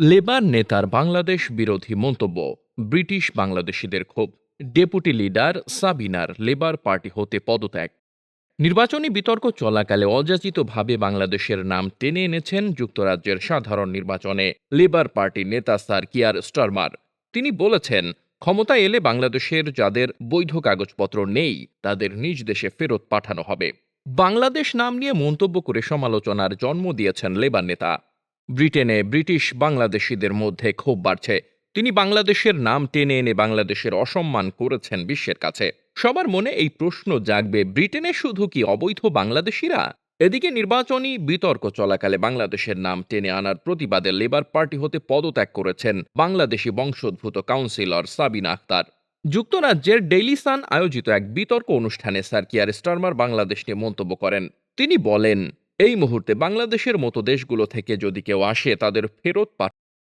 Labour নেতার বাংলাদেশ বিরোধী মন্তব্য, ব্রিটিশ বাংলাদেশিদের ক্ষোভ, ডেপুটি লিডার সাবিনার লেবার পার্টি হতে পদত্যাগ। নির্বাচনী বিতর্ক চলাকালে অযাচিতভাবে বাংলাদেশের নাম টেনে এনেছেন যুক্তরাজ্যের সাধারণ নির্বাচনে লেবার পার্টির নেতা স্যার কিয়ার স্টারমার। তিনি বলেছেন, ক্ষমতায় এলে বাংলাদেশের যাদের বৈধ কাগজপত্র নেই তাদের নিজ দেশে ফেরত পাঠানো হবে। বাংলাদেশ নাম নিয়ে মন্তব্য করে সমালোচনার জন্ম দিয়েছেন লেবার নেতা। ব্রিটেনে ব্রিটিশ বাংলাদেশিদের মধ্যে ক্ষোভ বাড়ছে। তিনি বাংলাদেশের নাম টেনে এনে বাংলাদেশের অসম্মান করেছেন বিশ্বের কাছে। সবার মনে এই প্রশ্ন জাগবে, ব্রিটেনে শুধু কি অবৈধ বাংলাদেশিরা? এদিকে নির্বাচনী বিতর্ক চলাকালে বাংলাদেশের নাম টেনে আনার প্রতিবাদে লেবার পার্টি হতে পদত্যাগ করেছেন বাংলাদেশি বংশোদ্ভূত কাউন্সিলর সাবিনা আক্তার। যুক্তরাজ্যের ডেইলি সান আয়োজিত এক বিতর্ক অনুষ্ঠানে স্যার কিয়ার স্টারমার বাংলাদেশ নিয়ে মন্তব্য করেন। তিনি বলেন, এই মুহূর্তে বাংলাদেশের মতো দেশগুলো থেকে যদি কেউ আসে তাদের ফেরত